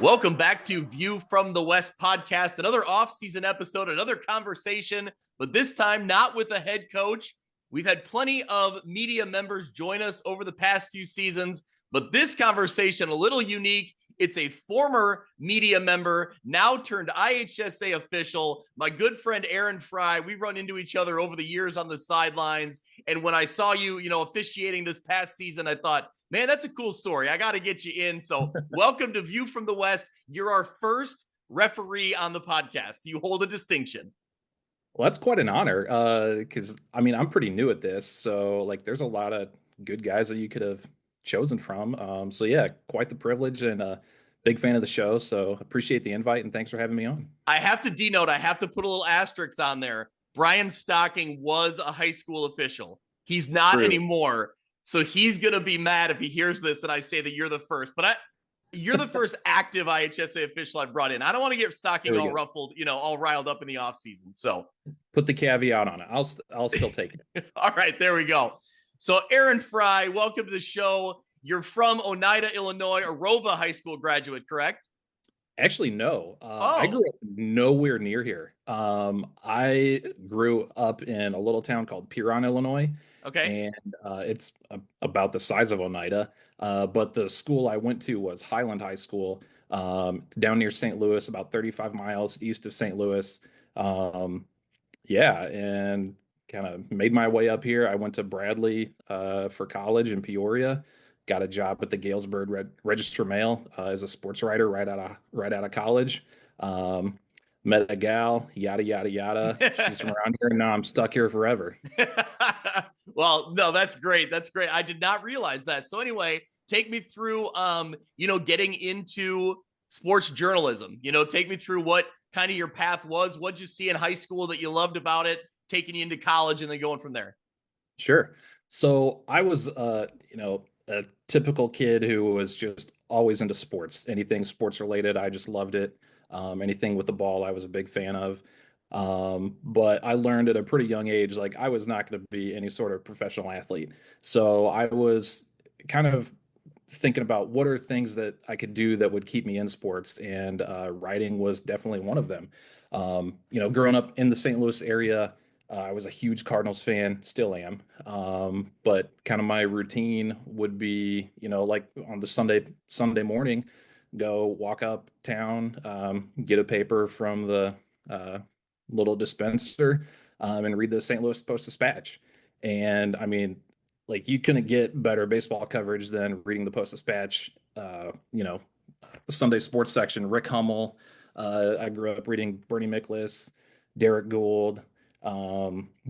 Welcome back to View from the West podcast, another off-season episode, another conversation, but this time not with a head coach. We've had plenty of media members join us over the past few seasons, but this conversation a little unique. It's a former media member, now turned IHSA official, my good friend Aaron Frey. We run into each other over the years on the sidelines, and when I saw you, officiating this past season, I thought, man, that's a cool story. I got to get you in. So welcome to View from the West. You're our first referee on the podcast. You hold a distinction. Well, that's quite an honor because, I'm pretty new at this. So, there's a lot of good guys that you could have chosen from. So, yeah, quite the privilege and a big fan of the show. So, appreciate the invite and thanks for having me on. I have to denote, I have to put a little asterisk on there. Brian Stocking was a high school official. He's not anymore. So he's going to be mad if he hears this and I say that you're the first. But you're the first active IHSA official I brought in. I don't want to get Stocking all ruffled, all riled up in the offseason. So put the caveat on it. I'll still take it. All right, there we go. So Aaron Frey, welcome to the show. You're from Oneida, Illinois, a Rova High School graduate, correct? Actually, no. I grew up nowhere near here. I grew up in a little town called Huron, Illinois. Okay. And it's about the size of Oneida. But the school I went to was Highland High School, down near St. Louis, about 35 miles east of St. Louis. And kind of made my way up here. I went to Bradley for college in Peoria. Got a job at the Galesburg Register Mail as a sports writer right out of college. Met a gal, yada, yada, yada. She's from around here, and now I'm stuck here forever. Well, no, that's great. That's great. I did not realize that. So anyway, take me through, getting into sports journalism. Take me through what kind of your path was. What'd you see in high school that you loved about it, taking you into college and then going from there? Sure. So I was, a typical kid who was just always into sports, anything sports related. I just loved it. Anything with the ball, I was a big fan of. But I learned at a pretty young age, I was not going to be any sort of professional athlete. So I was kind of thinking about what are things that I could do that would keep me in sports, and writing was definitely one of them. Growing up in the St. Louis area, I was a huge Cardinals fan, still am. But kind of my routine would be, on the Sunday morning, go walk uptown, get a paper from the little dispenser, and read the St. Louis Post-Dispatch. And you couldn't get better baseball coverage than reading the Post-Dispatch. The Sunday sports section, Rick Hummel. I grew up reading Bernie Miklasz, Derek Gould,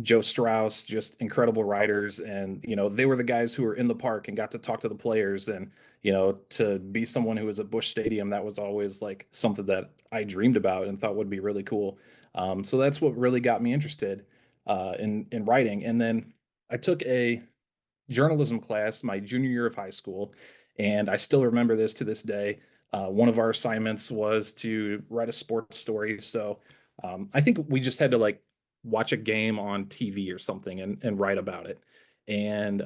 Joe Strauss, just incredible writers. And, they were the guys who were in the park and got to talk to the players. And, to be someone who was at Busch Stadium, that was always something that I dreamed about and thought would be really cool. So that's what really got me interested in writing. And then I took a journalism class my junior year of high school, and I still remember this to this day. One of our assignments was to write a sports story. So I think we just had to watch a game on TV or something and write about it. And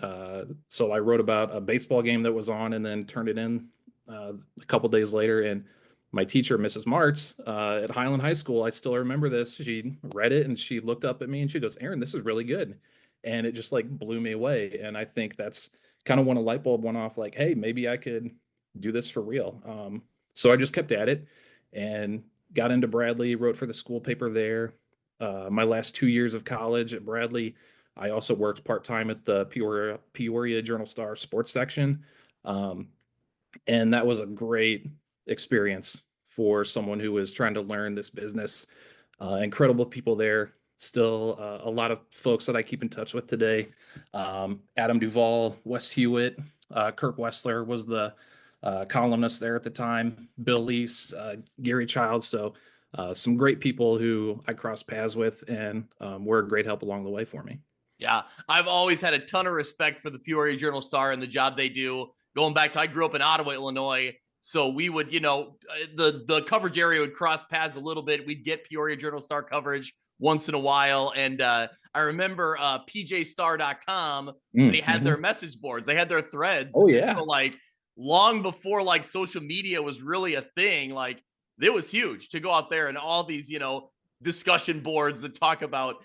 so I wrote about a baseball game that was on and then turned it in a couple days later. And my teacher, Mrs. Martz, at Highland High School, I still remember this. She read it and she looked up at me and she goes, "Aaron, this is really good." And it just blew me away. And I think that's kind of when a light bulb went off, hey, maybe I could do this for real. So I just kept at it and got into Bradley, wrote for the school paper there. My last 2 years of college at Bradley, I also worked part-time at the Peoria Journal-Star sports section. And that was a great experience for someone who was trying to learn this business. Incredible people there. Still a lot of folks that I keep in touch with today. Adam Duvall, Wes Hewitt, Kirk Wessler was the columnist there at the time, Bill Lease, Gary Childs. So some great people who I crossed paths with and were a great help along the way for me. Yeah, I've always had a ton of respect for the Peoria Journal-Star and the job they do. Going back to, I grew up in Ottawa, Illinois. So we would, the coverage area would cross paths a little bit. We'd get Peoria Journal-Star coverage once in a while. And I remember pjstar.com, they had their message boards. They had their threads. Oh, yeah. And so long before like social media was really a thing. Like it was huge to go out there and all these, discussion boards that talk about,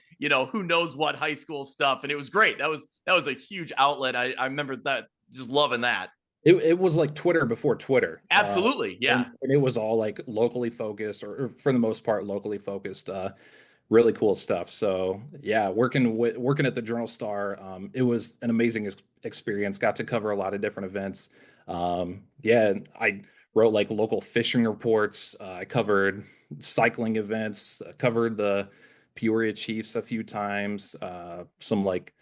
who knows what high school stuff. And it was great. That was a huge outlet. I remember that, just loving that. It was like Twitter before Twitter. Absolutely. Yeah. And it was all like locally focused, or for the most part, locally focused. Really cool stuff. So yeah, working at the Journal Star, it was an amazing experience. Got to cover a lot of different events. Yeah, I wrote like local fishing reports. I covered cycling events. Covered the Peoria Chiefs a few times. Some like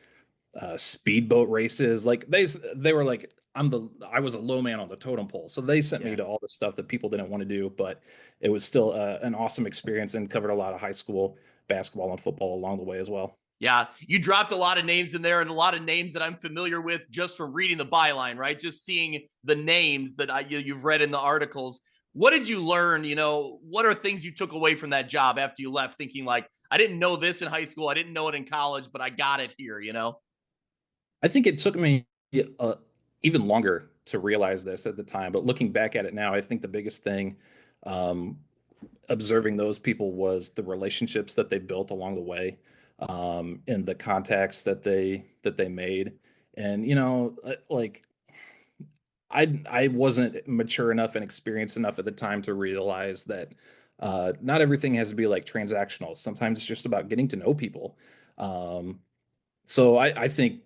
speedboat races. Like they were like I was a low man on the totem pole, so they sent me Yeah. to all the stuff that people didn't want to do, but it was still an awesome experience, and covered a lot of high school basketball and football along the way as well. Yeah, you dropped a lot of names in there, and a lot of names that I'm familiar with just from reading the byline, right? Just seeing the names that you've read in the articles. What did you learn? What are things you took away from that job after you left, thinking like, I didn't know this in high school, I didn't know it in college, but I got it here. I think it took me uh, even longer to realize this at the time, but looking back at it now, I think the biggest thing, um, observing those people, was the relationships that they built along the way, and the contacts that they made. And like I wasn't mature enough and experienced enough at the time to realize that not everything has to be like transactional. Sometimes it's just about getting to know people. Um, so I think,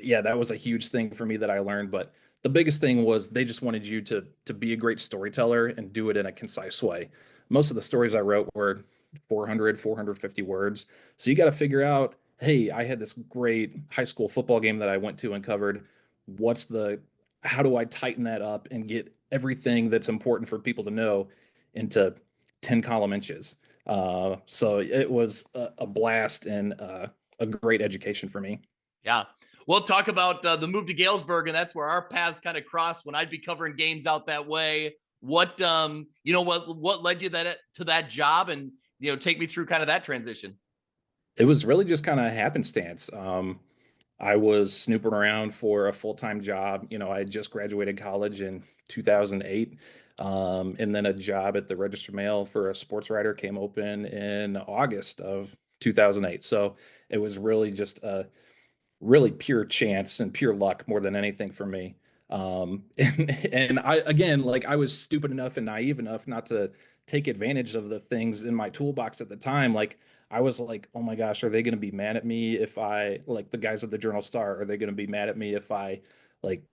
yeah, that was a huge thing for me that I learned. But the biggest thing was they just wanted you to be a great storyteller and do it in a concise way. Most of the stories I wrote were 400, 450 words. So you got to figure out, hey, I had this great high school football game that I went to and covered. How do I tighten that up and get everything that's important for people to know into 10 column inches? So it was a blast, and a great education for me. Yeah. We'll talk about the move to Galesburg, and that's where our paths kind of crossed when I'd be covering games out that way. What led you to that job, and take me through kind of that transition. It was really just kind of happenstance. I was snooping around for a full-time job. I had just graduated college in 2008. And then a job at the Register Mail for a sports writer came open in August of 2008. So it was really just a really pure chance and pure luck more than anything for me. And I, again, like, I was stupid enough and naive enough not to take advantage of the things in my toolbox at the time. Like, I was like, oh my gosh, are they going to be mad at me if I, like the guys at the Journal Star, are they going to be mad at me if I like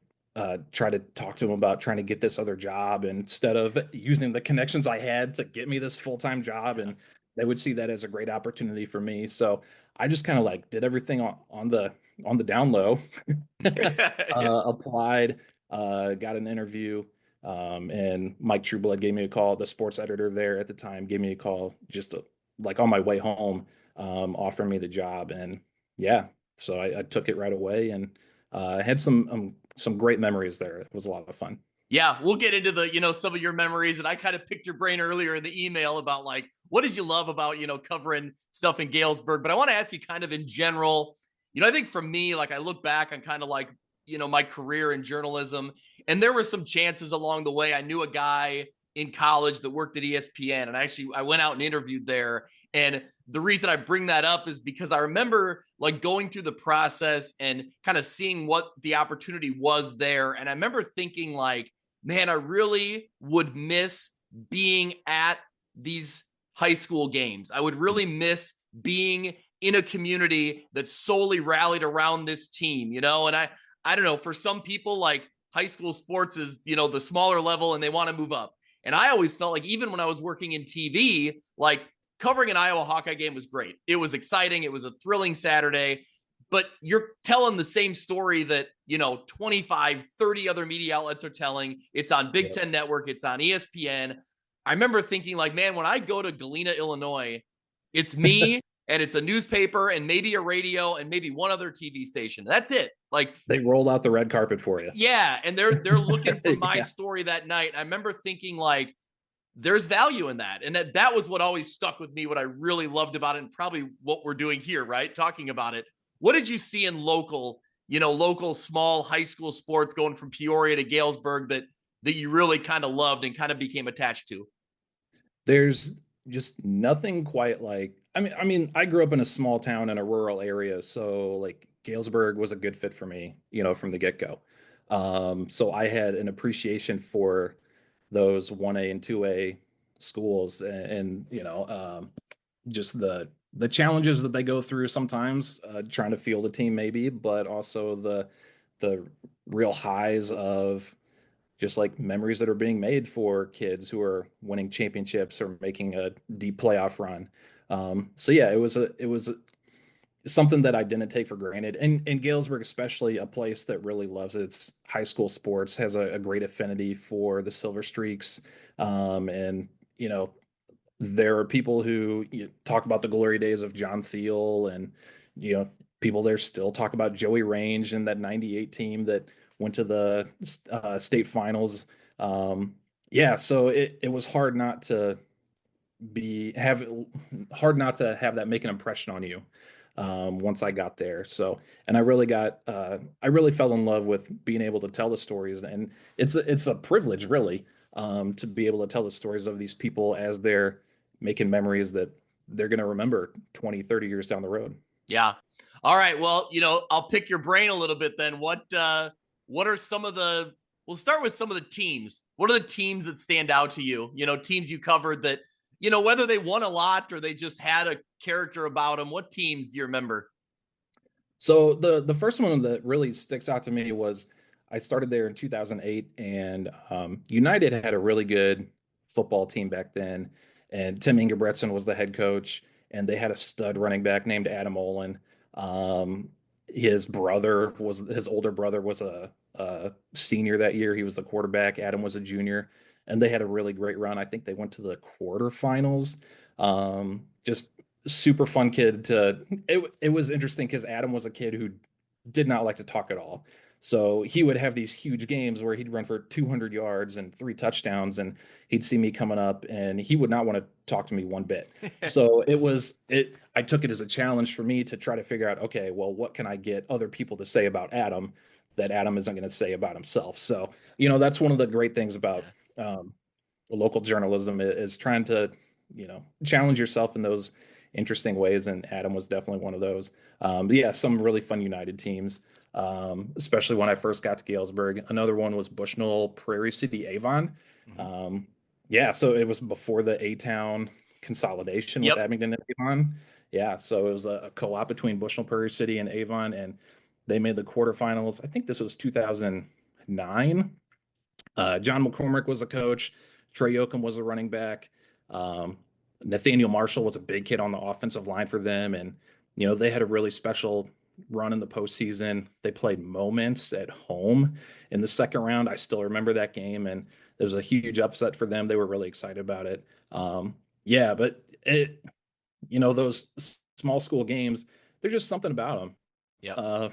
try to talk to them about trying to get this other job instead of using the connections I had to get me this full-time job? And they would see that as a great opportunity for me. So I just kind of like did everything on the down low. Yeah. Applied, got an interview, and Mike Trueblood gave me a call. The sports editor there at the time gave me a call just like on my way home, offering me the job. And yeah, so I took it right away, and had some great memories there. It was a lot of fun. Yeah, we'll get into some of your memories, and I kind of picked your brain earlier in the email about like what did you love about covering stuff in Galesburg. But I want to ask you kind of in general. I think for me, like I look back on kind of like my career in journalism, and there were some chances along the way. I knew a guy in college that worked at ESPN, and actually I went out and interviewed there. And the reason I bring that up is because I remember like going through the process and kind of seeing what the opportunity was there. And I remember thinking like, man, I really would miss being at these high school games. I would really miss being in a community that solely rallied around this team, and I don't know, for some people, like high school sports is, the smaller level and they want to move up. And I always felt like even when I was working in TV, like covering an Iowa Hawkeye game was great. It was exciting. It was a thrilling Saturday, but you're telling the same story that, 25, 30 other media outlets are telling. It's on Big Yeah. Ten Network. It's on ESPN. I remember thinking like, man, when I go to Galena, Illinois, it's me and it's a newspaper and maybe a radio and maybe one other TV station. That's it. Like They rolled out the red carpet for you. yeah, and they're looking for my Yeah. story that night. I remember thinking like there's value in that. And that was what always stuck with me, what I really loved about it, and probably what we're doing here, right? Talking about it. What did you see in local local small high school sports going from Peoria to Galesburg that you really kind of loved and kind of became attached to? There's just nothing quite like I grew up in a small town in a rural area, so like Galesburg was a good fit for me, from the get-go. So I had an appreciation for those 1A and 2A schools and just the challenges that they go through sometimes, trying to field a team maybe, but also the real highs of just like memories that are being made for kids who are winning championships or making a deep playoff run. So yeah, it was something that I didn't take for granted. And Galesburg, especially a place that really loves its high school sports, has a great affinity for the Silver Streaks. And there are people who talk about the glory days of John Thiel, and you know, people there still talk about Joey Range and that '98 team that went to the state finals. Yeah, so it was hard not to have that make an impression on you once I got there. So, and I really fell in love with being able to tell the stories, and it's a privilege really to be able to tell the stories of these people as they're making memories that they're going to remember 20, 30 years down the road. Yeah. All right. Well, I'll pick your brain a little bit then. What are some of the we'll start with some of the teams. What are the teams that stand out to you? Teams you covered that, whether they won a lot or they just had a character about them. What teams do you remember? So the first one that really sticks out to me was I started there in 2008, and United had a really good football team back then, and Tim Ingebretson was the head coach, and they had a stud running back named Adam Olin. Um, his older brother was a senior that year. He was the quarterback. Adam was a junior, and they had a really great run. I think they went to the quarterfinals. Just super fun kid to it was interesting because Adam was a kid who did not like to talk at all. So he would have these huge games where he'd run for 200 yards and 3 touchdowns, and he'd see me coming up, and he would not want to talk to me one bit. So I took it as a challenge for me to try to figure out, okay, well, what can I get other people to say about Adam that Adam isn't going to say about himself? So, that's one of the great things about local journalism is trying to, challenge yourself in those interesting ways. And Adam was definitely one of those. But yeah, some really fun United teams, especially when I first got to Galesburg. Another one was Bushnell Prairie City Avon. Yeah, so it was before the A-Town consolidation with Yep. Abingdon and Avon. Yeah, so it was a co-op between Bushnell Prairie City and Avon, and they made the quarterfinals. I think this was 2009. John McCormick was the coach. Trey Yoakum was the running back. Um, Nathaniel Marshall was a big kid on the offensive line for them. And, they had a really special run in the postseason. They played Moments at home in the second round. I still remember that game. And there was a huge upset for them. They were really excited about it. Yeah, but those small school games, there's just something about them. Yep.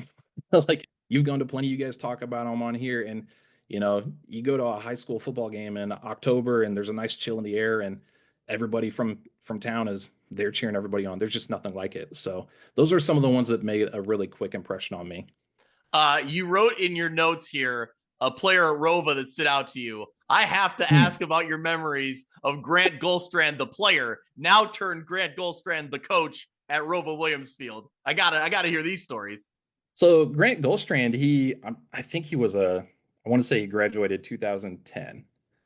Like you've gone to plenty, you guys talk about them on here, and you go to a high school football game in October, and there's a nice chill in the air, and everybody from town is there cheering everybody on. There's just nothing like it. So those are some of the ones that made a really quick impression on me. You wrote in your notes here a player at Rova that stood out to you. I have to ask about your memories of Grant Goldstrand, the player, now turned Grant Goldstrand, the coach at Rova Williamsfield. I gotta hear these stories. So Grant Goldstrand, I think he was I want to say he graduated 2010.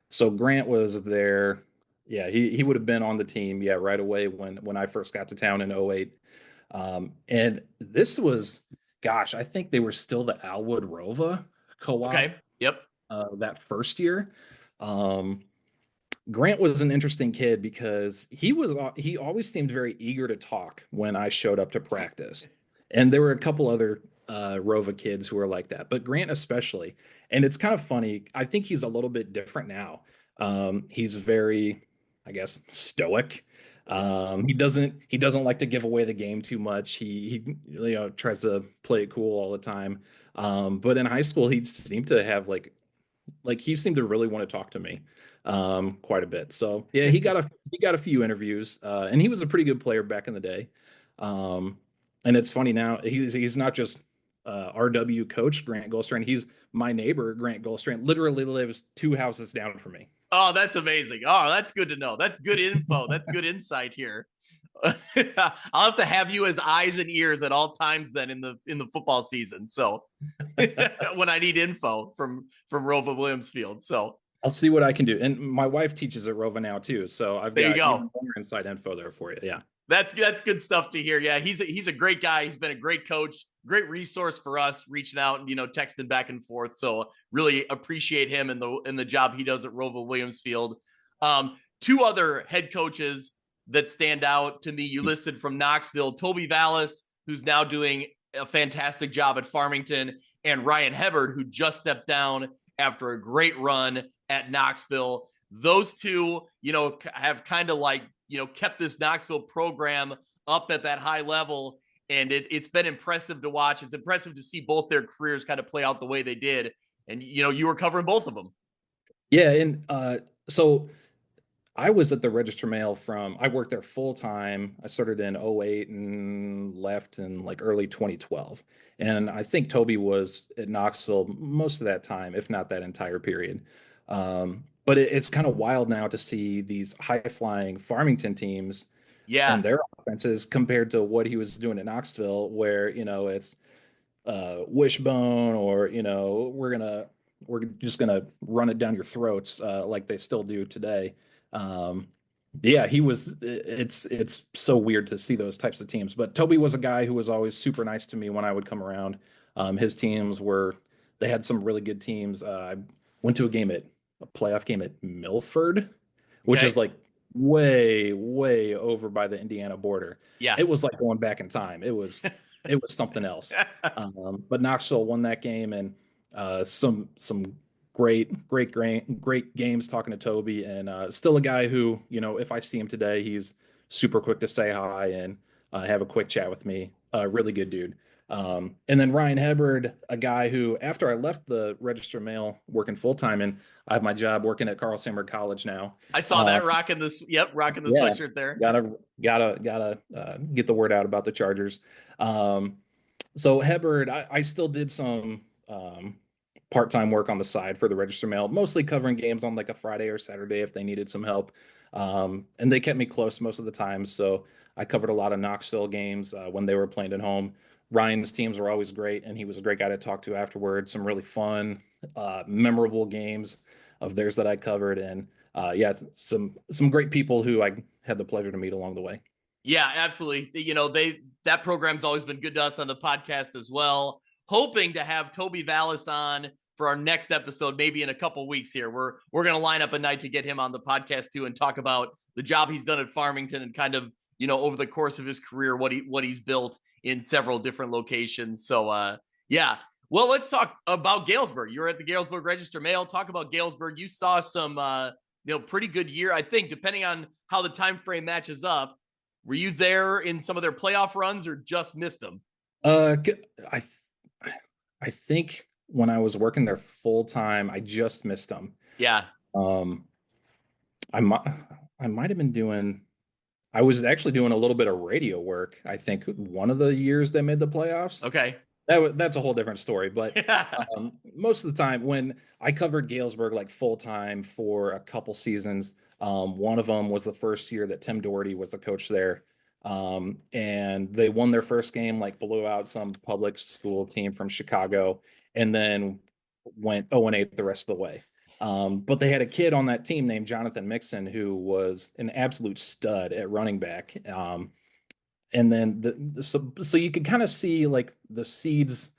So Grant was there. Yeah, he would have been on the team, yeah, right away when I first got to town in '08. And this was, gosh, I think they were still the Alwood Rova co-op. Okay. Yep. That first year. Grant was an interesting kid because he always seemed very eager to talk when I showed up to practice. And there were a couple other Rova kids who were like that, but Grant especially. And it's kind of funny. I think he's a little bit different now. He's very, I guess, stoic. He doesn't like to give away the game too much. He tries to play it cool all the time. But in high school, he seemed to have like he seemed to really want to talk to me quite a bit. So yeah, he got a few interviews, and he was a pretty good player back in the day. And it's funny now he's not just RW coach, Grant Goldstrand. He's my neighbor, Grant Goldstrand, literally lives 2 houses down from me. Oh, that's amazing. Oh, that's good to know. That's good info. That's good insight here. I'll have you as eyes and ears at all times then in the football season. So when I need info from Rova Williamsfield. So I'll see what I can do. And my wife teaches at Rova now too. So I've there you got go. even more inside info there for you. Yeah. That's good stuff to hear. Yeah, he's a great guy. He's been a great coach, great resource for us, reaching out and texting back and forth. So really appreciate him and the job he does at Rova Williamsfield. Two other head coaches that stand out to me. You listed from Knoxville, Toby Vallis, who's now doing a fantastic job at Farmington, and Ryan Hebard, who just stepped down after a great run at Knoxville. Those two, have kind of like, kept this Knoxville program up at that high level. And it's been impressive to watch. It's impressive to see both their careers kind of play out the way they did. And, you were covering both of them. Yeah. And so I was at the Register Mail I worked there full time. I started in 08 and left in like early 2012. And I think Toby was at Knoxville most of that time, if not that entire period. But it's kind of wild now to see these high flying Farmington teams and their offenses compared to what he was doing at Knoxville, where, it's wishbone or, we're just going to run it down your throats like they still do today. Yeah, it's so weird to see those types of teams, but Toby was a guy who was always super nice to me when I would come around. His teams they had some really good teams. I went to a playoff game at Milford, which is like way, way over by the Indiana border. Yeah. It was like going back in time. It was something else. But Knoxville won that game, and some great games talking to Toby, and still a guy who, if I see him today, he's super quick to say hi and have a quick chat with me. Really good dude. And then Ryan Hebard, a guy who, after I left the Register Mail working full time, and I have my job working at Carl Sandburg College now. I saw that rocking the sweatshirt there. Gotta get the word out about the Chargers. So Hebard, I still did some part-time work on the side for the Register Mail, mostly covering games on like a Friday or Saturday if they needed some help. And they kept me close most of the time. So I covered a lot of Knoxville games when they were playing at home. Ryan's teams were always great, and he was a great guy to talk to afterwards. Some really fun, memorable games of theirs that I covered. And some great people who I had the pleasure to meet along the way. Yeah, absolutely. That program's always been good to us on the podcast as well. Hoping to have Toby Vallis on for our next episode, maybe in a couple weeks here. We're going to line up a night to get him on the podcast too and talk about the job he's done at Farmington and kind of, over the course of his career, what he's built in several different locations. So, yeah. Well, let's talk about Galesburg. You were at the Galesburg Register Mail. Talk about Galesburg. You saw some, pretty good year, I think, depending on how the time frame matches up. Were you there in some of their playoff runs or just missed them? I think when I was working there full time, I just missed them. Yeah. I might have been I was actually doing a little bit of radio work. I think one of the years they made the playoffs. Okay. That's a whole different story. But most of the time when I covered Galesburg like full time for a couple seasons, one of them was the first year that Tim Doherty was the coach there. And they won their first game, like blew out some public school team from Chicago, and then went 0-8 the rest of the way. But they had a kid on that team named Jonathan Mixon, who was an absolute stud at running back. And then so you could kind of see like the seeds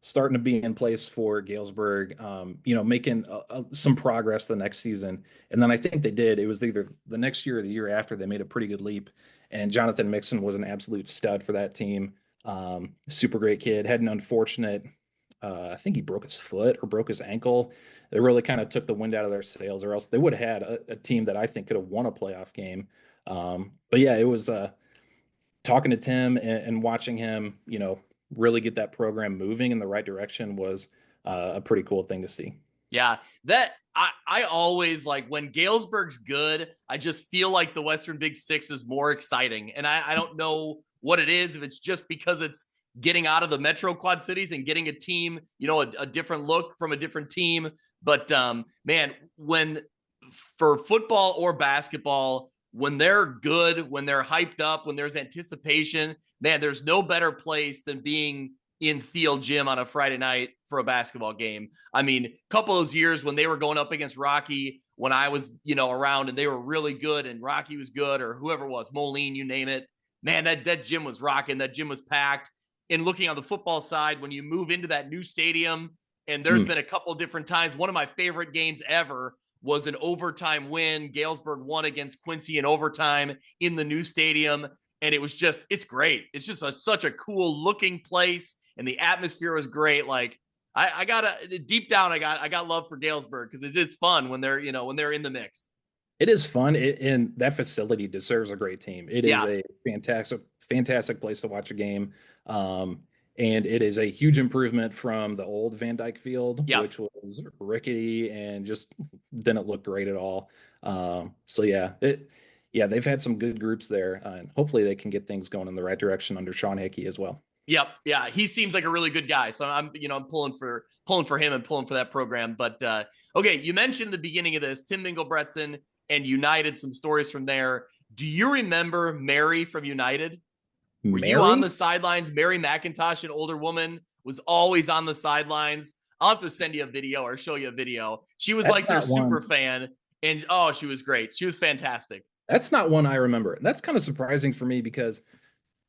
starting to be in place for Galesburg, making some progress the next season. And then I think they did. It was either the next year or the year after they made a pretty good leap. And Jonathan Mixon was an absolute stud for that team. Super great kid. Had an unfortunate, I think he broke his foot or broke his ankle. They really kind of took the wind out of their sails, or else they would have had a team that I think could have won a playoff game. But yeah, it was talking to Tim and watching him, really get that program moving in the right direction was a pretty cool thing to see. Yeah, that I always like when Galesburg's good. I just feel like the Western Big Six is more exciting, and I don't know what it is. If it's just because it's getting out of the Metro Quad Cities and getting a team, a different look from a different team. But man, when for football or basketball, when they're good, when they're hyped up, when there's anticipation, man, there's no better place than being in Thiel Gym on a Friday night for a basketball game. I mean, a couple of those years when they were going up against Rocky, when I was, around and they were really good and Rocky was good, or whoever it was, Moline, you name it, man, that gym was rocking. That gym was packed. And looking on the football side, when you move into that new stadium, and there's been a couple different times, one of my favorite games ever was an overtime win. Galesburg won against Quincy in overtime in the new stadium. And it was just, it's great. It's just such a cool looking place. And the atmosphere was great. Like I got deep down, I got love for Galesburg because it is fun when they're, when they're in the mix. It is fun, and that facility deserves a great team. It is a fantastic place to watch a game. And it is a huge improvement from the old Van Dyke Field, which was rickety and just didn't look great at all. So they've had some good groups there, and hopefully they can get things going in the right direction under Sean Hickey as well. Yep. Yeah. He seems like a really good guy. So I'm pulling for him and pulling for that program. But okay, you mentioned the beginning of this, Tim Mingle-Bretson and United, some stories from there. Do you remember Mary from United? Were you on the sidelines? Mary McIntosh, an older woman, was always on the sidelines. I'll have to send you a video or show you a video. She was like their super fan. And she was great. She was fantastic. That's not one I remember. That's kind of surprising for me because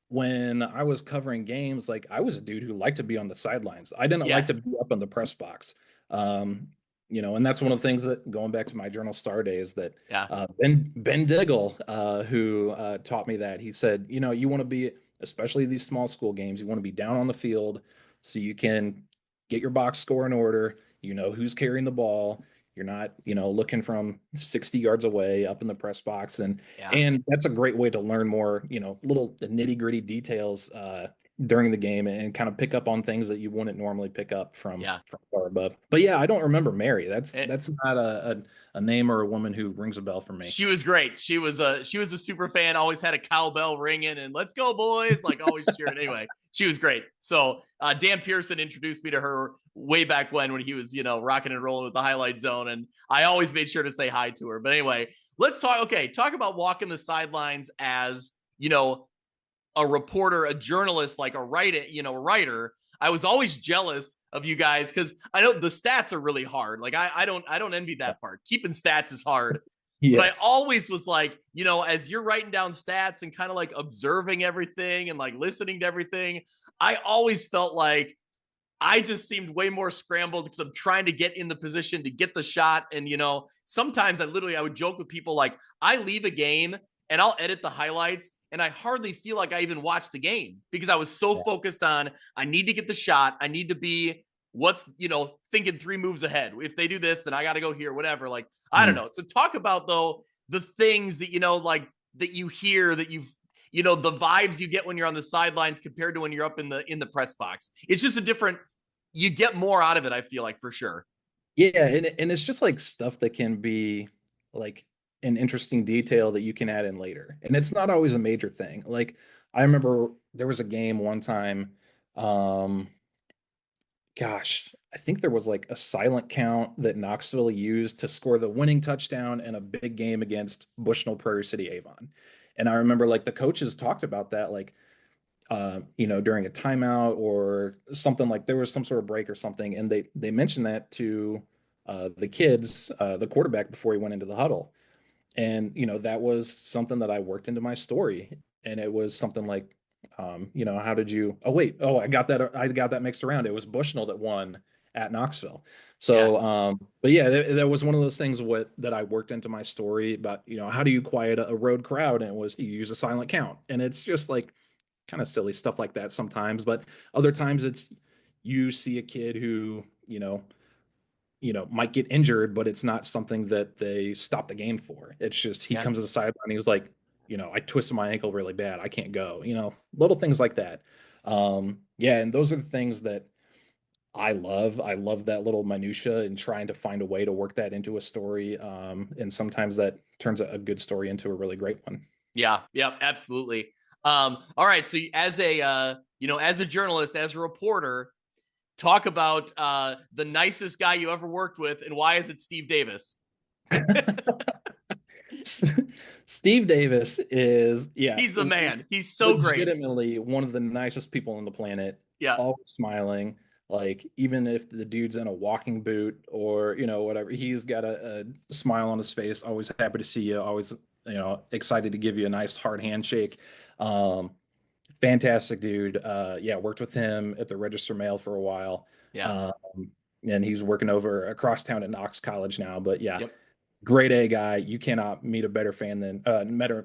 when I was covering games, like I was a dude who liked to be on the sidelines. I didn't like to be up in the press box. And that's one of the things that, going back to my Journal Star days, that Ben Diggle, who taught me that, he said, you want to be, especially these small school games, you want to be down on the field so you can get your box score in order. You know who's carrying the ball. You're not, looking from 60 yards away up in the press box. And that's a great way to learn more, little nitty gritty details during the game and kind of pick up on things that you wouldn't normally pick up from far above. But I don't remember Mary. That's not a name or a woman who rings a bell for me. She was great. She was a super fan, always had a cowbell ringing and let's go boys, like always cheering. Anyway, she was great. So Dan Pearson introduced me to her way back when he was, rocking and rolling with the Highlight Zone. And I always made sure to say hi to her. But anyway, let's talk about walking the sidelines as, a reporter, a journalist, like a writer. I was always jealous of you guys because I know the stats are really hard. Like I don't envy that part. Keeping stats is hard. Yes. But I always was like, as you're writing down stats and kind of like observing everything and like listening to everything, I always felt like I just seemed way more scrambled because I'm trying to get in the position to get the shot. And, sometimes I would joke with people like I leave a game and I'll edit the highlights and I hardly feel like I even watched the game because I was so focused on, I need to get the shot. I need to be thinking 3 moves ahead. If they do this, then I got to go here, whatever. Like, I don't know. So talk about though, the things that, like that you hear that you've, the vibes you get when you're on the sidelines compared to when you're up in the press box. It's just you get more out of it. I feel like for sure. Yeah. And it's just like stuff that can be like an interesting detail that you can add in later. And it's not always a major thing. Like I remember there was a game one time, I think there was like a silent count that Knoxville used to score the winning touchdown in a big game against Bushnell Prairie City Avon. And I remember like the coaches talked about that, like, during a timeout or something, like there was some sort of break or something. And they mentioned that to the kids, the quarterback, before he went into the huddle. And, that was something that I worked into my story. And it was something like, how did you, I got that mixed around. It was Bushnell that won at Knoxville. So, that was one of those things that I worked into my story about, how do you quiet a road crowd? And it was, you use a silent count. And it's just like kind of silly stuff like that sometimes, but other times it's, you see a kid who, might get injured, but it's not something that they stop the game for. It's just, he comes to the sideline, he's like, I twisted my ankle really bad, I can't go, little things like that. And those are the things that I love. I love that little minutia and trying to find a way to work that into a story. And sometimes that turns a good story into a really great one. Yeah, absolutely. All right. So as a, as a journalist, as a reporter, talk about the nicest guy you ever worked with, and why is it Steve Davis? Steve Davis is, He's the man. He's so great. legitimately one of the nicest people on the planet, Yeah. always smiling. Like, even if the dude's in a walking boot or, whatever, he's got a smile on his face, always happy to see you, always, excited to give you a nice hard handshake. Um, Fantastic dude. Yeah, worked with him at the Register Mail for a while. Yeah. Um, and he's working over across town at Knox College now. But yeah, Yep. great A guy. You cannot meet a better fan than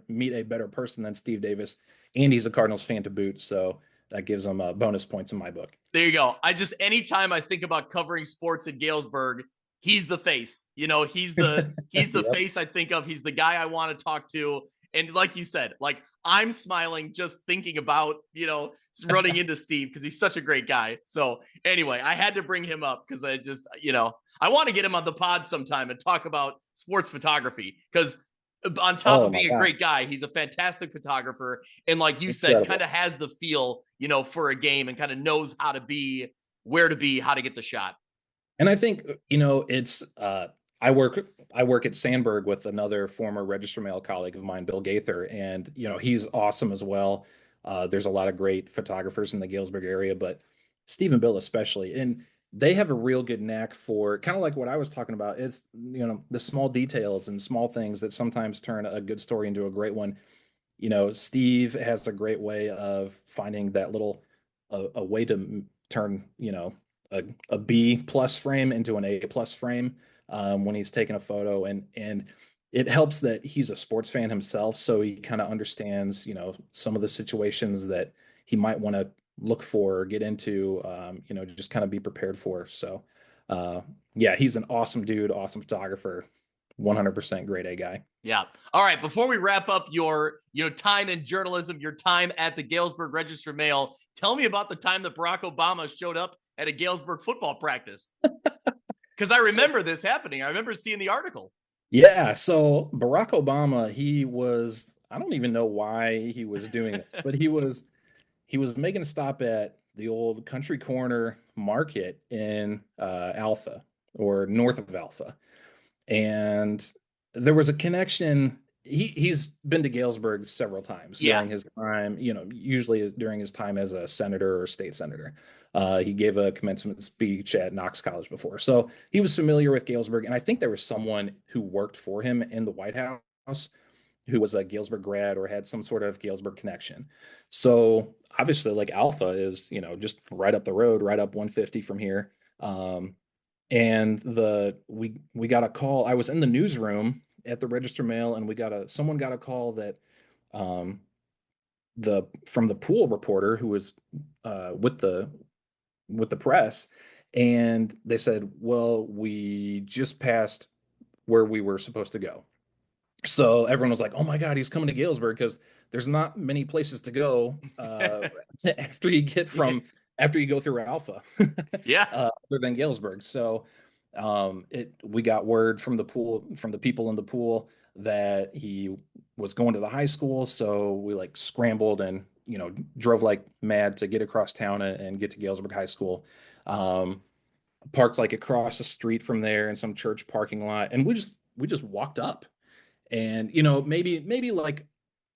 meet a better person than Steve Davis. And he's a Cardinals fan to boot, so that gives him bonus points in my book. There you go. Anytime I think about covering sports at Galesburg, he's the face. He's the Yep. face I think of. He's the guy I want to talk to. And like you said, like, I'm smiling just thinking about, running into Steve, because he's such a great guy. So anyway, I had to bring him up because I just, I want to get him on the pod sometime and talk about sports photography, because on top of being a great guy, he's a fantastic photographer. And like you said, kind of has the feel, for a game, and kind of knows how to be, where to be, how to get the shot. And I think, it's I work at Sandburg with another former Register Mail colleague of mine, Bill Gaither, and he's awesome as well. There's a lot of great photographers in the Galesburg area, but Steve and Bill especially, and they have a real good knack for kind of like what I was talking about. It's the small details and small things that sometimes turn a good story into a great one. Steve has a great way of finding that little a way to turn a B plus frame into an A plus frame when he's taking a photo, and it helps that he's a sports fan himself, so he kind of understands some of the situations that he might want to look for or get into, just kind of be prepared for. So yeah, he's an awesome dude, awesome photographer, 100% grade A guy. Yeah. All right. Before we wrap up your time in journalism, your time at the Galesburg Register Mail, tell me about the time that Barack Obama showed up at a Galesburg football practice. Because I remember this happening. I remember seeing the article. Yeah. So Barack Obama, I don't even know why he was doing this, but he was making a stop at the old Country Corner Market in Alpha, or north of Alpha. And there was a connection. He's been to Galesburg several times during his time, usually during his time as a senator or state senator. He gave a commencement speech at Knox College before. So he was familiar with Galesburg. And I think there was someone who worked for him in the White House who was a Galesburg grad or had some sort of Galesburg connection. So obviously, like, Alpha is, just right up the road, right up 150 from here. And we got a call. I was in the newsroom at the Register Mail, and someone got a call that from the pool reporter who was with the press, and they said, well, we just passed where we were supposed to go. So everyone was like, oh my God, he's coming to Galesburg, because there's not many places to go after you go through Alpha. Other than Galesburg. So we got word from the people in the pool that he was going to the high school. So we like scrambled and drove like mad to get across town and get to Galesburg High School. Parked like across the street from there in some church parking lot, and we just walked up. And maybe like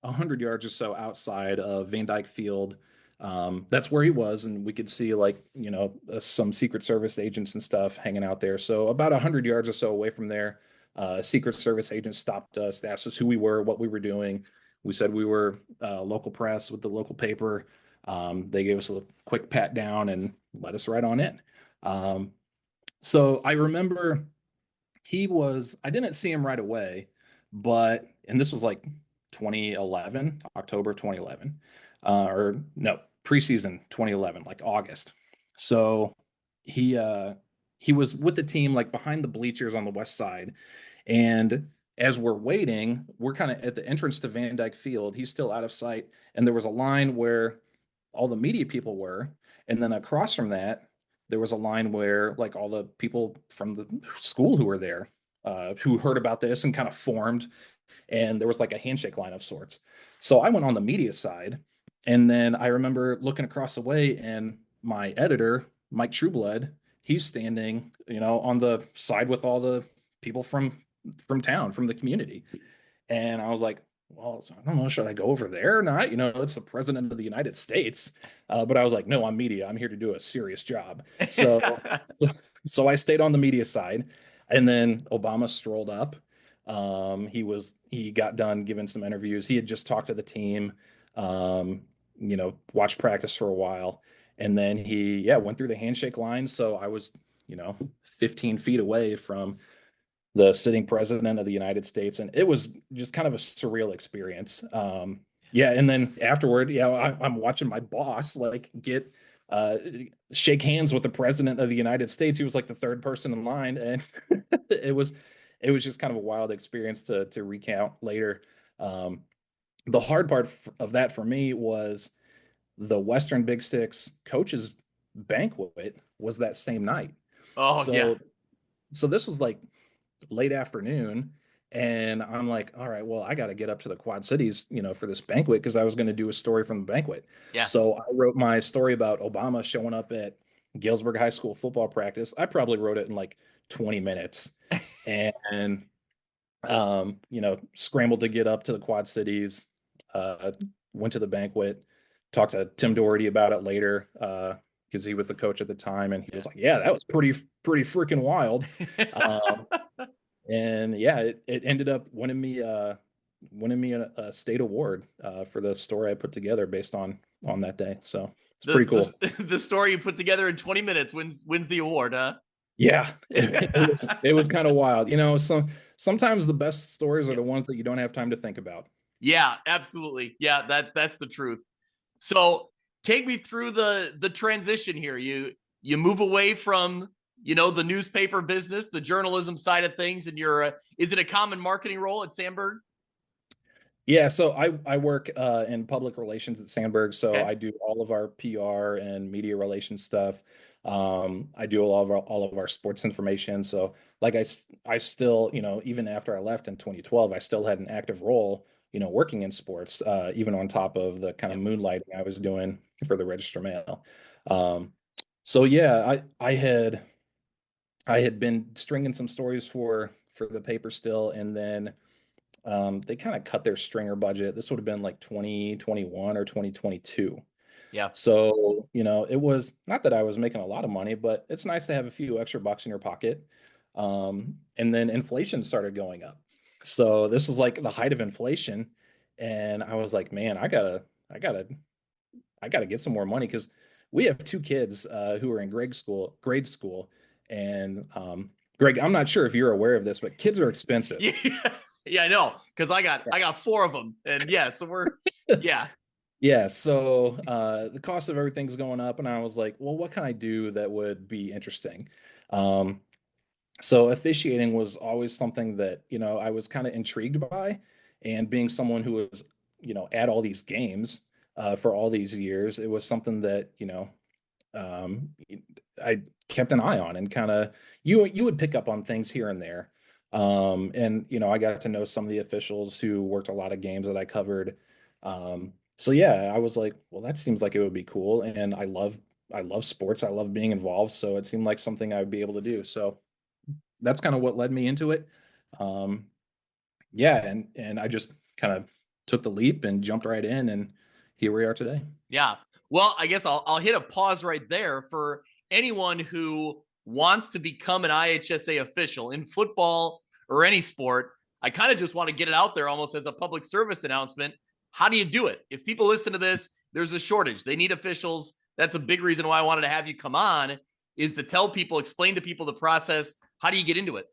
100 yards or so outside of Van Dyke Field, that's where he was, and we could see like some Secret Service agents and stuff hanging out there. So about 100 yards or so away from there, a Secret Service agent stopped us, asked us who we were, what we were doing. We said we were local press with the local paper. They gave us a quick pat down and let us right on in. So I remember I didn't see him right away, and this was like 2011, October 2011, or no, preseason 2011, like August. So he was with the team like behind the bleachers on the west side, and as we're waiting, we're kind of at the entrance to Van Dyke Field. He's still out of sight, and there was a line where all the media people were, and then across from that, there was a line where like all the people from the school who were there, who heard about this and kind of formed, and there was like a handshake line of sorts. So I went on the media side, And then I remember looking across the way, and my editor, Mike Trueblood, he's standing, on the side with all the people from town, from the community. And I was like, well, so I don't know, should I go over there or not? It's the president of the United States. But I was like, no, I'm media. I'm here to do a serious job. So I stayed on the media side, and then Obama strolled up. He got done giving some interviews. He had just talked to the team, um, watched practice for a while, and then he, yeah, went through the handshake line. So I was, 15 feet away from the sitting president of the United States, and it was just kind of a surreal experience. Yeah, and then afterward, I'm watching my boss like get shake hands with the president of the United States. He was like the third person in line, and it was just kind of a wild experience to recount later. Um, the hard part of that for me was the Western Big Six coaches banquet was that same night. Oh, yeah. So this was like late afternoon, and I'm like, all right, well, I got to get up to the Quad Cities, for this banquet, because I was going to do a story from the banquet. Yeah. So I wrote my story about Obama showing up at Galesburg High School football practice. I probably wrote it in like 20 minutes, and scrambled to get up to the Quad Cities, went to the banquet, talked to Tim Doherty about it later, because he was the coach at the time, and he was like, yeah, that was pretty freaking wild. And yeah, it ended up winning me a state award for the story I put together based on that day. So it's pretty cool. The story you put together in 20 minutes wins the award, huh? Yeah, it was kind of wild. Sometimes the best stories are the ones that you don't have time to think about. Yeah, absolutely. Yeah, that's the truth. So take me through the transition here. You move away from the newspaper business, the journalism side of things, and is it a common marketing role at Sandberg? Yeah, so I work in public relations at Sandberg, so Okay. I do all of our PR and media relations stuff. I do all of our sports information. So like I still, even after I left in 2012, I still had an active role, working in sports, even on top of the kind of moonlighting I was doing for the Register Mail. So yeah, I had been stringing some stories for the paper still, and then they kind of cut their stringer budget. This would have been like 2021 or 2022. Yeah. So, it was not that I was making a lot of money, but it's nice to have a few extra bucks in your pocket. And then inflation started going up. So this was like the height of inflation. And I was like, man, I gotta get some more money, because we have two kids who are in grade school. And Greg, I'm not sure if you're aware of this, but kids are expensive. Yeah, I know, because I got four of them, and yeah, so we're yeah. Yeah, so the cost of everything's going up, and I was like, well, what can I do that would be interesting? So officiating was always something that, I was kind of intrigued by, and being someone who was, at all these games for all these years, it was something that, um, I kept an eye on, and kind of you would pick up on things here and there. And I got to know some of the officials who worked a lot of games that I covered. So yeah, I was like, well, that seems like it would be cool, and I love sports. I love being involved, so it seemed like something I would be able to do. So that's kind of what led me into it. Um, yeah, and I just kind of took the leap and jumped right in, and here we are today. Yeah. Well, I guess I'll hit a pause right there for anyone who wants to become an IHSA official in football or any sport. I kind of just want to get it out there almost as a public service announcement. How do you do it? If people listen to this, there's a shortage. They need officials. That's a big reason why I wanted to have you come on, is to tell people, explain to people the process. How do you get into it?